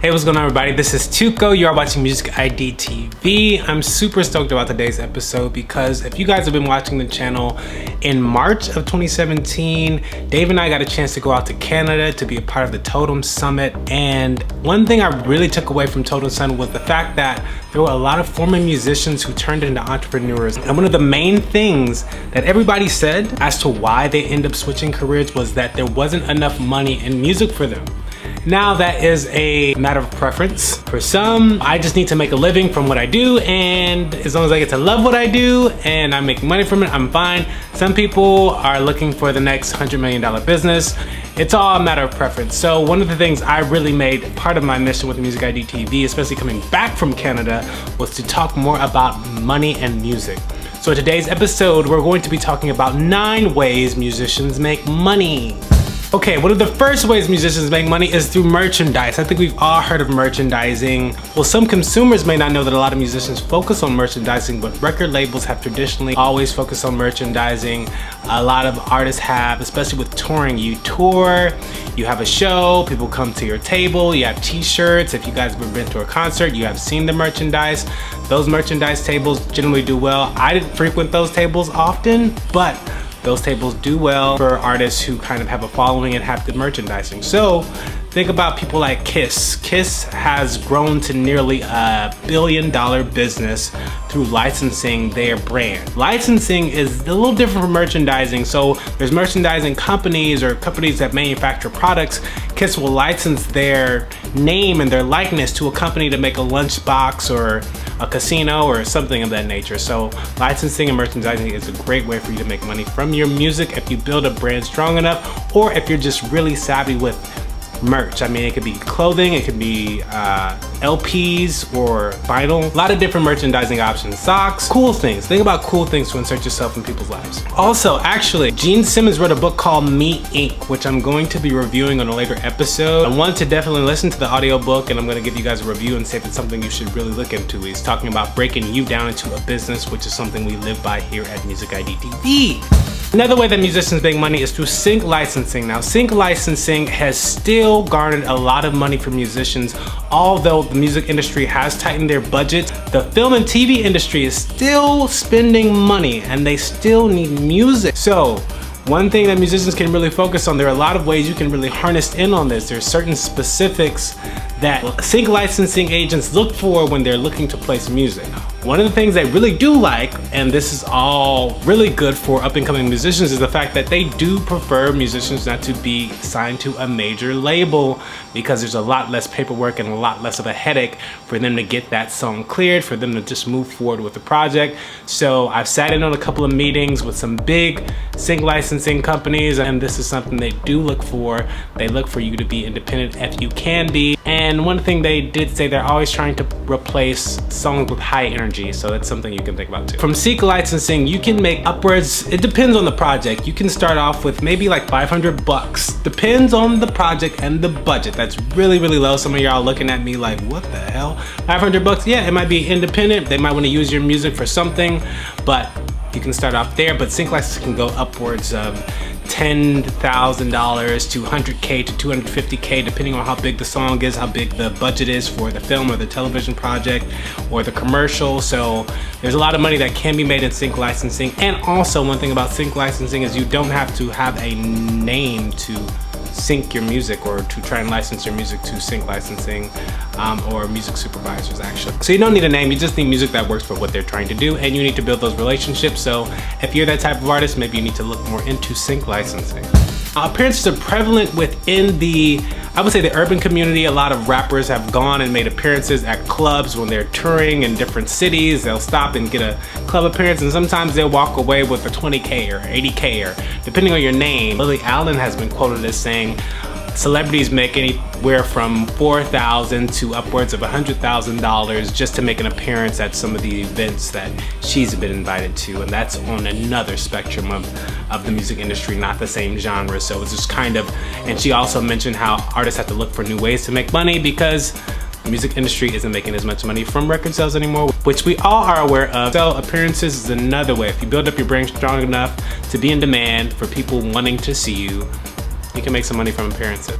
Hey, what's going on, everybody? This is Tuco. You are watching MUSIKID TV. I'm super stoked about today's episode because if you guys have been watching the channel, in March of 2017, Dave and I got a chance to go out to Canada to be a part of the Totem Summit. And one thing I really took away from Totem Summit was the fact that there were a lot of former musicians who turned into entrepreneurs. And one of the main things that everybody said as to why they end up switching careers was that there wasn't enough money in music for them. Now that is a matter of preference. For some, I just need to make a living from what I do, and as long as I get to love what I do and I make money from it, I'm fine. Some people are looking for the next $100 million business. It's all a matter of preference. So one of the things I really made part of my mission with MUSIKID TV, especially coming back from Canada, was to talk more about money and music. So in today's episode, we're going to be talking about 9 ways musicians make money. Okay, one of the first ways musicians make money is through merchandise. I think we've all heard of merchandising. Well, some consumers may not know that a lot of musicians focus on merchandising, but record labels have traditionally always focused on merchandising. A lot of artists have, especially with touring. You tour, you have a show, people come to your table, you have t-shirts. If you guys have ever been to a concert, you have seen the merchandise. Those merchandise tables generally do well. I didn't frequent those tables often, but those tables do well for artists who kind of have a following and have good merchandising. So think about people like Kiss. Kiss has grown to nearly $1 billion business through licensing their brand. Licensing is a little different from merchandising. So there's merchandising companies or companies that manufacture products. Kiss will license their name and their likeness to a company to make a lunchbox or a casino or something of that nature. So licensing and merchandising is a great way for you to make money from your music if you build a brand strong enough, or if you're just really savvy with merch. I mean, it could be clothing, it could be LPs or vinyl. A lot of different merchandising options. Socks, cool things. Think about cool things to insert yourself in people's lives. Also, actually, Simmons wrote a book called Me Inc., which I'm going to be reviewing on a later episode. I want to definitely listen to the audiobook, and I'm going to give you guys a review and say if it's something you should really look into. He's talking about breaking you down into a business, which is something we live by here at MUSIKID TV. Another way that musicians make money is through sync licensing. Now, sync licensing has still garnered a lot of money for musicians. Although the music industry has tightened their budgets, the film and TV industry is still spending money and they still need music. So one thing that musicians can really focus on, there are a lot of ways you can really harness in on this. There's certain specifics that sync licensing agents look for when they're looking to place music. One of the things they really do like, and this is all really good for up and coming musicians, is the fact that they do prefer musicians not to be signed to a major label, because there's a lot less paperwork and a lot less of a headache for them to get that song cleared, for them to just move forward with the project. So I've sat in on a couple of meetings with some big sync licensing companies, and this is something they do look for. They look for you to be independent if you can be. And one thing they did say, they're always trying to replace songs with high energy, so that's something you can think about too. From sync licensing, you can make upwards, it depends on the project. You can start off with maybe like $500. Depends on the project and the budget. That's really, really low. Some of y'all looking at me like, what the hell? $500? Yeah, it might be independent. They might want to use your music for something, but you can start off there. But sync licensing can go upwards of $10,000 to $100K to $250K, depending on how big the song is, how big the budget is for the film or the television project or the commercial. So there's a lot of money that can be made in sync licensing. And also, one thing about sync licensing is you don't have to have a name to sync your music or to try and license your music to sync licensing or music supervisors, actually. So you don't need a name, you just need music that works for what they're trying to do, and you need to build those relationships. So if you're that type of artist, maybe you need to look more into sync licensing. Appearances are prevalent within the, I would say, the urban community. A lot of rappers have gone and made appearances at clubs when they're touring in different cities. They'll stop and get a club appearance, and sometimes they'll walk away with a 20K or 80K, or depending on your name. Lily Allen has been quoted as saying, celebrities make anywhere from $4,000 to upwards of $100,000 just to make an appearance at some of the events that she's been invited to, and that's on another spectrum of the music industry, not the same genre. So it's just kind of, and she also mentioned how artists have to look for new ways to make money because the music industry isn't making as much money from record sales anymore, which we all are aware of. So appearances is another way. If you build up your brand strong enough to be in demand for people wanting to see you, you can make some money from appearances.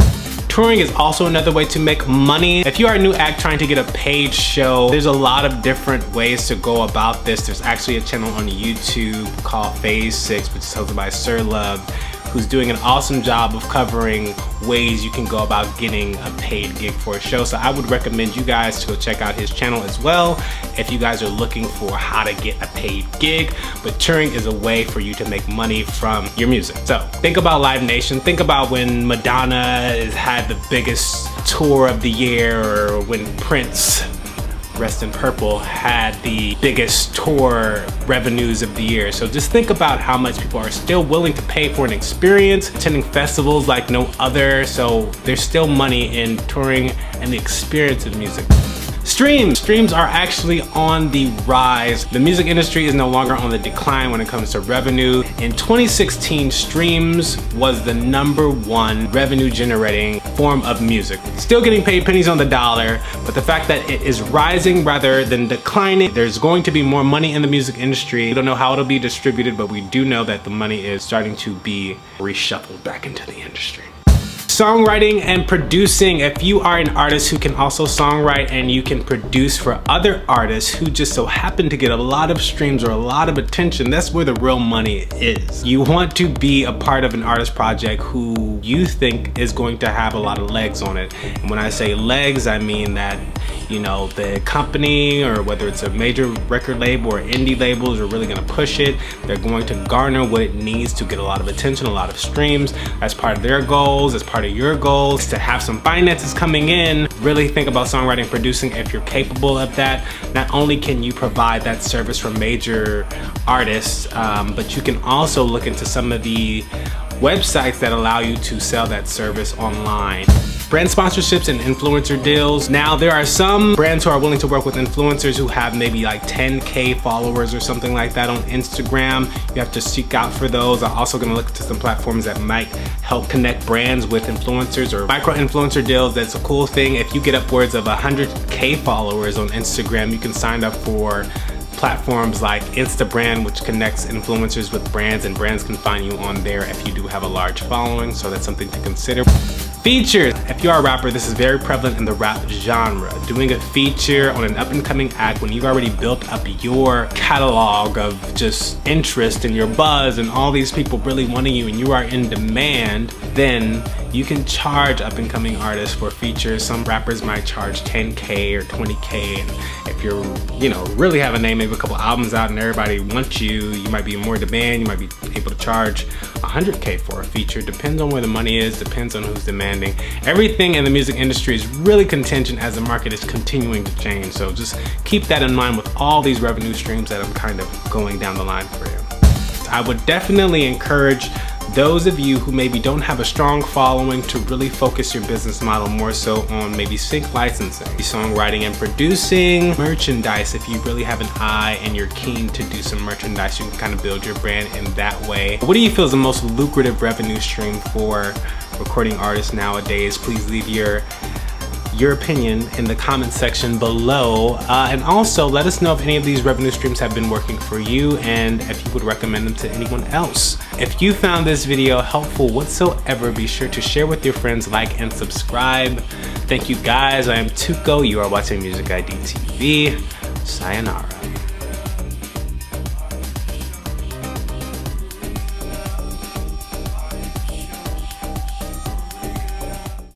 Touring is also another way to make money. If you are a new act trying to get a paid show, there's a lot of different ways to go about this. There's actually a channel on YouTube called Phase 6, which is hosted by Sir Love, who's doing an awesome job of covering ways you can go about getting a paid gig for a show. So I would recommend you guys to go check out his channel as well if you guys are looking for how to get a paid gig. But touring is a way for you to make money from your music. So think about Live Nation. Think about when Madonna has had the biggest tour of the year, or when Prince, rest in purple, had the biggest tour revenues of the year. So just think about how much people are still willing to pay for an experience, attending festivals like no other. So there's still money in touring and the experience of music. Streams are actually on the rise. The music industry is no longer on the decline when it comes to revenue. In 2016, streams was the #1 revenue generating form of music. Still getting paid pennies on the dollar, but the fact that it is rising rather than declining, there's going to be more money in the music industry. We don't know how it'll be distributed, but we do know that the money is starting to be reshuffled back into the industry. Songwriting and producing. If you are an artist who can also songwrite and you can produce for other artists who just so happen to get a lot of streams or a lot of attention, that's where the real money is. You want to be a part of an artist project who you think is going to have a lot of legs on it. And when I say legs, I mean that, you know, the company, or whether it's a major record label or indie labels, are really gonna push it. They're going to garner what it needs to get a lot of attention, a lot of streams. That's part of their goals, as part of your goals, to have some finances coming in. Really think about songwriting and producing if you're capable of that. Not only can you provide that service for major artists, but you can also look into some of the websites that allow you to sell that service online. Brand sponsorships and influencer deals. Now, there are some brands who are willing to work with influencers who have maybe like 10K followers or something like that on Instagram. You have to seek out for those. I'm also gonna look into some platforms that might help connect brands with influencers or micro influencer deals. That's a cool thing. If you get upwards of 100K followers on Instagram, you can sign up for platforms like InstaBrand, which connects influencers with brands, and brands can find you on there if you do have a large following. So that's something to consider. Features. If you are a rapper, this is very prevalent in the rap genre. Doing a feature on an up and coming act when you've already built up your catalog of just interest and your buzz and all these people really wanting you and you are in demand, then you can charge up and coming artists for features. Some rappers might charge 10K or 20K. And if you're, you know, really have a name, maybe a couple albums out and everybody wants you, you might be in more demand. You might be able to charge 100K for a feature. Depends on where the money is, depends on who's demanding. Everything in the music industry is really contingent as the market is continuing to change. So just keep that in mind with all these revenue streams that I'm kind of going down the line for you. I would definitely encourage those of you who maybe don't have a strong following to really focus your business model more so on maybe sync licensing, songwriting and producing, merchandise. If you really have an eye and you're keen to do some merchandise, you can kind of build your brand in that way. What do you feel is the most lucrative revenue stream for recording artists nowadays? Please leave your opinion in the comment section below, and also let us know if any of these revenue streams have been working for you and if you would recommend them to anyone else. If you found this video helpful whatsoever, be sure to share with your friends, like and subscribe. Thank you guys. I am Tuco. You are watching MUSIKID TV. Sayonara.